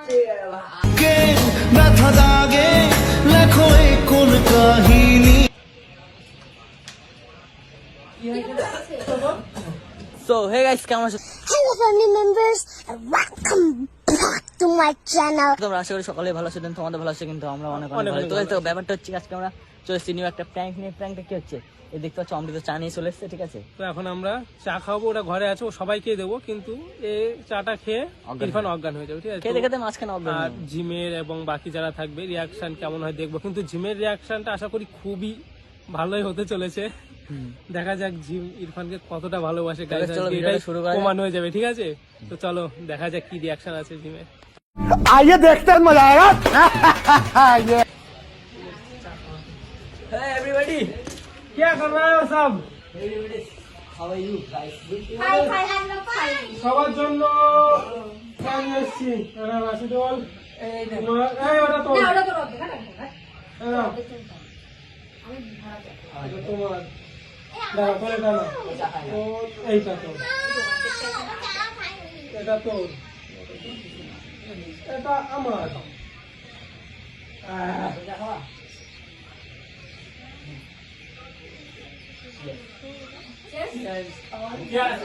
So hey guys, কেমন আছো? Hello family members, welcome back to my channel. তোমরা আশা করি সকলে ভালো আছো, তোমাদের ভালো আছে, কিন্তু আমরা অনেক ভালো। তো গাইস, ব্যাপারটা হচ্ছে আজকে আমরা চলে এসেছি নিউ একটা প্র্যাঙ্ক নিয়ে। প্র্যাঙ্কটা কি হচ্ছে এই দেখতে পাচ্ছ, অমৃত চা নিয়ে চলে এসেছে, ঠিক আছে? তো এখন আমরা চা খাবো, ওরা ঘরে আছে, ও সবাইকে দেবো, কিন্তু এই চাটা খেয়ে ইরফান অজ্ঞান হয়ে যাবে, ঠিক আছে? খেয়ে দেখাতে মাঝখানে অজ্ঞান। আর জিমের এবং বাকি যারা থাকবে রিয়াকশন কেমন হয় দেখবো, কিন্তু জিমের রিয়াকশনটা আশা করি খুবই ভালোই হতে চলেছে। দেখা যাক জিম ইরফানকে কতটা ভালোবাসে, প্রমাণ হয়ে যাবে, ঠিক আছে? তো চলো দেখা যাক কি রিয়াকশন আছে জিমের। आइए देखते हैं, मजा आएगा। Hey everybody, क्या कर रहे हो सब? how are you guys? সবার জন্য আমি এসেছি। রাশিদুল, এই ওটা তো তোমার দাঁড়া করে দাঁড়া, এইটা তো এটা তো এটা আমার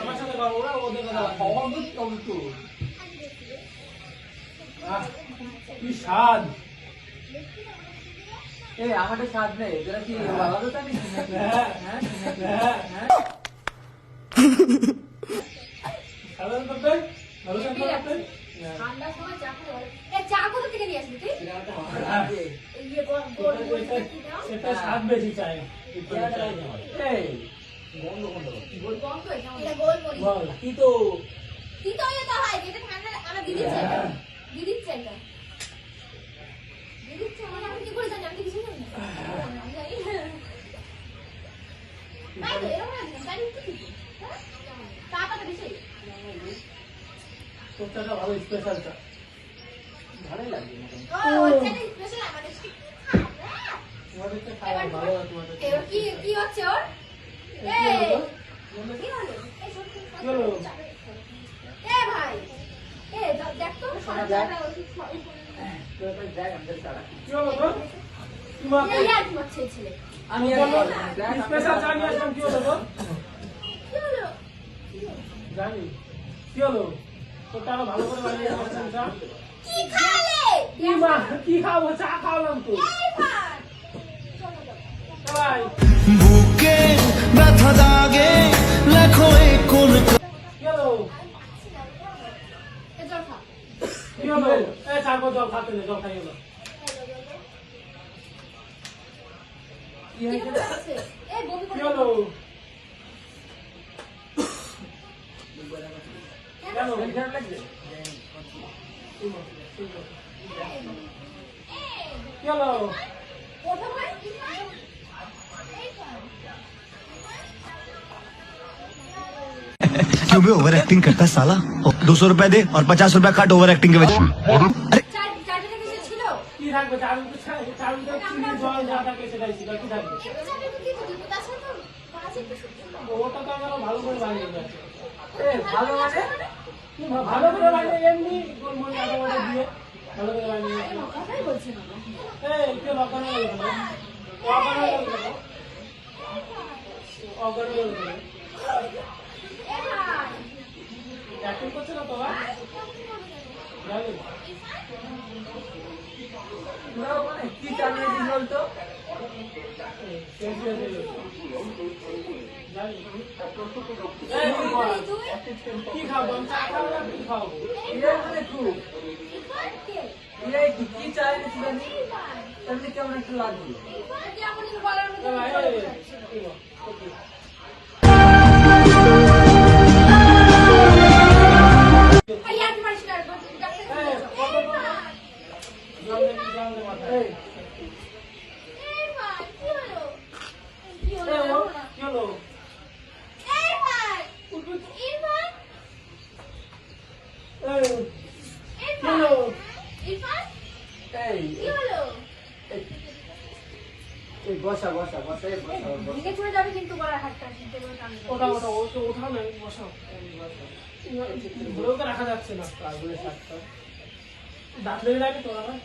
আমার সাথে ওরা ওদের কি স্বাদ, এই আমাদের স্বাদ নেই, তোরা কি ভালো তো জানিস? ভালো করতে ভালো করতে ঠান্ডার সময় চা খাওয়া এ চা কোথা থেকে নিয়ে আসলি তুই? এই গোল সেটা স্বাদ বেশি চাই। এই বন্ধ বন্ধ গন্ধ এটা গোল মরি বল কি তো কি তো এটা হয় এটা ঠান্ডা আমরা দিদি চাই দিদি চাই এটা দিদি চাই মানে আমি কি করে জানি, আমি কিছু জানি না আমি জানি না তো এরকম না জানি কি চা পাতা বেশি তোরটা ভালো স্পেশাল চা, ভালোই লাগে। ও ওইটা স্পেশাল আমাদের তোমাদের তো খাওয়া ভালো আছে তোমাদের। এর কি কি হচ্ছে ওর এই কি হলো এই ছোট কি হলো? এ ভাই এ দেখ তো সাজাটা কি হলো গো? তোমাকে এই আর হচ্ছে ছেলে আমি স্পেশাল চা নিয়ে আসলাম, কি হলো গো? কি হলো জানি কি হলো, তোরটা আরো ভালো করে বানিয়ে আসলাম চা। কি খালে কি মা কি খাবো, চা খাওয়ালাম তো এই ভাই ভাই। বুকে ব্যথা দাগে লেখো এই কোন কি হলো এ জল খা কি হলো? এই চারপো জল খাতে নে, জল খাই হলো। কি হচ্ছে এই বমি কি করে হলো? কেন খারাপ লাগছে? কি হলো? ওঠো ভাই এই ভাই क्यों भी ओवर एक्टिंग करता है साला। 200 रुपए दे और 50 रुपए काट ओवर एक्टिंग के वजह। চারটা কিছু ছিল কি থাকবে? চারু চিনি জল যা থাকে সেটাই ছিল, কি থাকবে? এই চারটা কি দিব তাছাড়া তো বাজে একটু শুকনো ওটা তো আমরা ভালো করে বানিয়ে দিয়েছি। ভালো মানে ভালো করে বানিয়ে এমনি গোলমরিচ আদা বাটা দিয়ে ভালো করে বানিয়ে দিয়েছি। কথাই বলছে না এই কে অজ্ঞান হয়ে গেল? অজ্ঞান হয়ে গেল? অজ্ঞান হয়ে গেল? এ ভাই অ্যাক্টিং করছে না তো ভাই? জানি মানে কি চালিয়ে দিস বলতো? কি খাবো? চা খাবো না কি খাবো? মানে খুব কি চালিয়ে দিস জানি, তাহলে কেমন একটু লাগবে। কেমন বলার মতো এই আর মারিস না এই ভাই কি হলো কি হলো কি হলো? এই ভাই ইরফান ইরফান কি হলো বসা বসা বসা বসা। ভেঙে চলে যাবে কিন্তু গলার হাতটা দিতে বলে টানবে ওটা ওটা ওঠাও না, বসাও। ভুলেও তো রাখা যাচ্ছে না। দাঁত লেগে যাবে তো আমার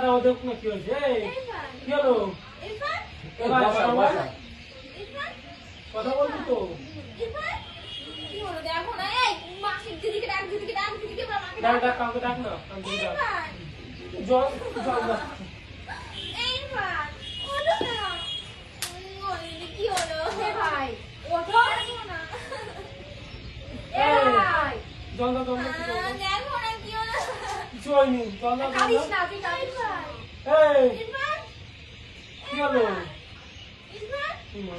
না ওদের কোনো কি হয়েছে কি হলো ইরফান এবার কথা বলবি তো ইরফান কি হলো দেখো না এই মাসির দিদিকে ডাক বল মাকে ডাক ডাক কাউকে ডাক না আমি দিদি ডাক ইরফান জল জল দাও। ইরফান ওঠো না ওরে কি হলো হে ভাই ওঠো না এ ভাই জল দাও জল দাও দেখো না কি হলো কিছু হয়নি জল দাও জল কাঁদিস দাও না তুই কাঁদিস ভাই এই ইরফান কি হলো ইরফান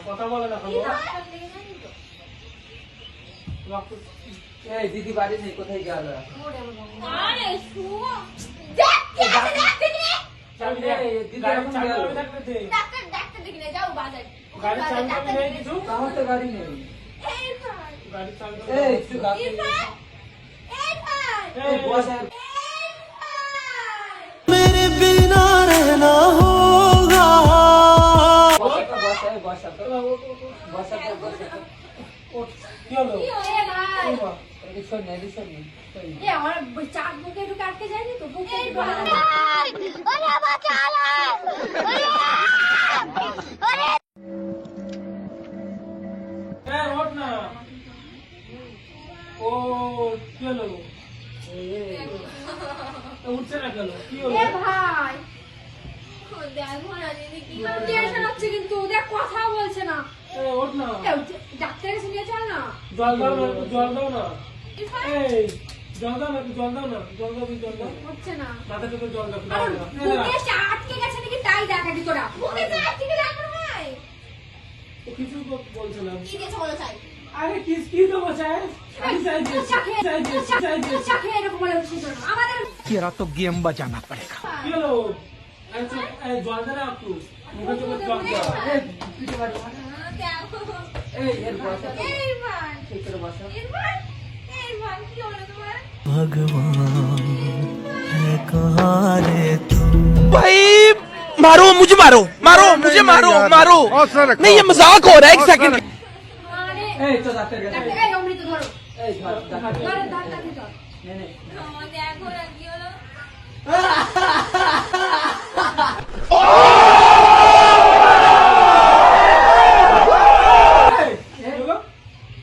কথা বলে না খালো ইরফান লেগে যায়নি তো রক্ত দিদি বাড়ি নেই, কোথায় গেল? আরে শুনো দেখ কে আছে দেখ দেখি চাবি দে গাড়ি চাবি থাকবে দে ডাক্তার দেখি না যাও বাজার গাড়ি চাবি নেই কিছু আমার তো গাড়ি নেই। ইরফান গাড়ি চাবি ইরফান ইরফান এই ইরফান मेरे बिना रहना होगा কি হলো কি হয়ে ভাই কি এ আমার চাক বুকে ঢুকে আটকে যায়নি তো বুকে ওঠ না ও কি হলো উঠছে না কেন কি হলো এ ভাই দেখো না দিদি কি টেনশন হচ্ছে কিন্তু দেখ কথা বলছে না ওঠ না ডাক্তারের কাছে নিয়ে চল না জল দাও না একটু জল দাও না ইরফান এই জল দাও না একটু জল দাও না জল দাও জল দাও হচ্ছে না মাথাটা তো জল দাও আমার বুকে এসে আটকে গেছে নাকি তাই দেখাবি তোরা বুকে তো আটকে গেলে আমার হয় কিছু তো বলছে না কি দিয়েছে বলো চাই আরে কি দেবো চাই আমি চাই দিয়েছি চাই দিয়েছি চাই দিয়েছি চাকে এরকম বলে উঠছিস না আমাদের तेरा तो गेम बजाना पड़ेगा কি হলো এই জল দে না একটু মুখে চোখে জল দাও भगवान है कहाँ रे तुम भाई मारो मुझे मारो मारो मुझे मारो मारो नहीं ये मजाक हो रहा है एक सेकंड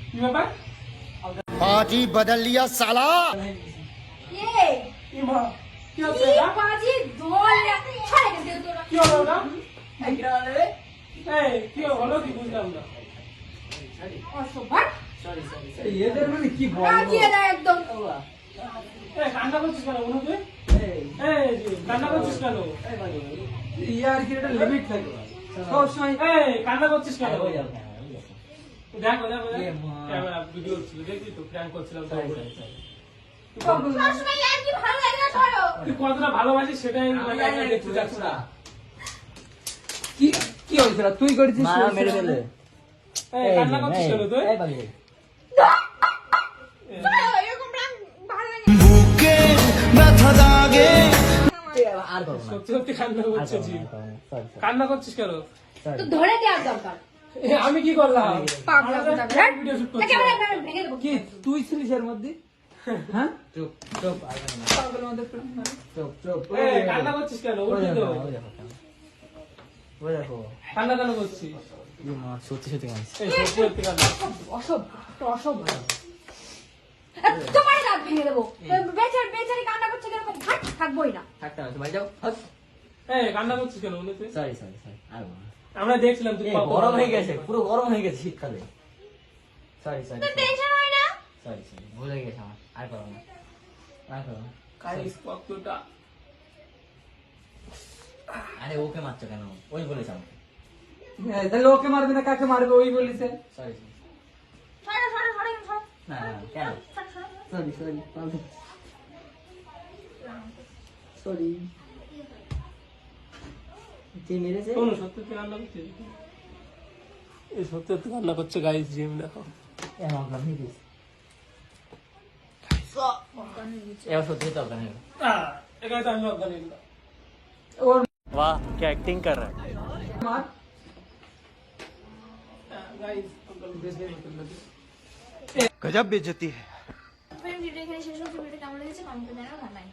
কি ব্যাপার आज ही बदल लिया साला ইমা কি হচ্ছে এটা কি হলো ওটা এই কি হলো কি বুঝলাম না এদের মানে কি একদম এই কান্না করছিস কেন বলো তুই এই কান্না করছিস কেন ইয়ার কি একটা লিমিট থাকে সব সময় এই কান্না করছিস কেন দেখো দেখো এ মা। ক্যামেরা ভিডিও ছিল দেখলি তো প্র্যাঙ্ক করছিলাম তো সবসময় আর কি ভালো লাগে না সরো তুই কতটা ভালোবাসিস সেটাই মানে আমরা দেখতে যাচ্ছি না কি কি হয়েছিল তুই করেছিস মা মেরে ফেলে এই কান্না করছিস কেন তুই এই বাবু এরকম প্রাণ ভালো লাগে भूखे न था दागे আর করব না সত্যি সত্যি কান্না করছিস জি সরি কান্না করছিস কেন তো ধরে দেওয়ার দরকার এ, আমি কি করলাম পাগলা কোথাকার, হ্যাঁ? ভিডিও শুট করছি ক্যামেরা ভেঙে দেবো কি তুই ছিলিস এর মধ্যে হ্যাঁ চুপ চুপ আর করব না পাগলের মধ্যে চুপ চুপ এই কান্না করছিস কেন ওই উঠবি তো দেখো ওই দেখো কান্না কেন করছিস এই মা সত্যি সত্যি কাঁদছে এই সত্যি সত্যি কান্না অসভ্য তোমার দাঁত ভেঙে দেবো বেচারি কান্না করছে কেন থাকবোই না থাকতে হবে বাড়ি যাও এই কান্না করছিস কেন বলে তুই সরি সরি সরি আর করব না আমরা দেখছিলাম তুই কত গরম হয়ে গেছে পুরো গরম হয়ে গেছে শীতকালে সরি সরি টেনশন হয় না সরি সরি ভুলে গেছে আমার আর করব না আর করব না খাইস কতটা আরে ওকে মারছো কেন ওই বলেছে আমাকে তাহলে ওকে মারবে না কাকে মারবে ওই বলেছে সরি সরো সরো সরো সরো না না কেন সরি সরি সরি কে মেরেছে কোন সত্যি সত্যি কান্না করছিস এই সত্যি সত্যি কান্না করছে গাইস জিম দেখো এমন কাম হয়ে গেছে এবার সত্যি তো অজ্ঞান হয়ে গেল এখানে তো আমি অজ্ঞান হয়ে গেলাম। ওর वाह क्या एक्टिंग कर रहा है মার গাইস অজ্ঞান বেশ বেশ गजब बेइज्जती है ফ্রেন্ড ভিডিও এখানে শেষ হচ্ছে। ভিডিও কেমন লেগেছে কমেন্ট করে জানাও। ভালো লাগে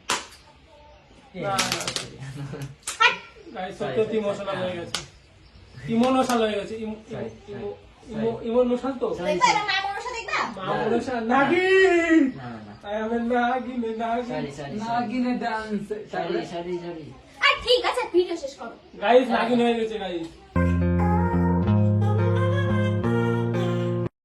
গাইস সত্যি ইমোশনাল হয়ে গেছে, ইমোশনাল হয়ে গেছে, ইমোশনাল তো দেখবা এটা মা মনসা দেখবা। মা মনসা নাগিন, না না না আই এম নাগিন সরি সরি নাগিনে ডান্স সরি সরি সরি আর ঠিক আছে ভিডিও শেষ করো। গাইস নাগিন হয়ে গেছে গাইস।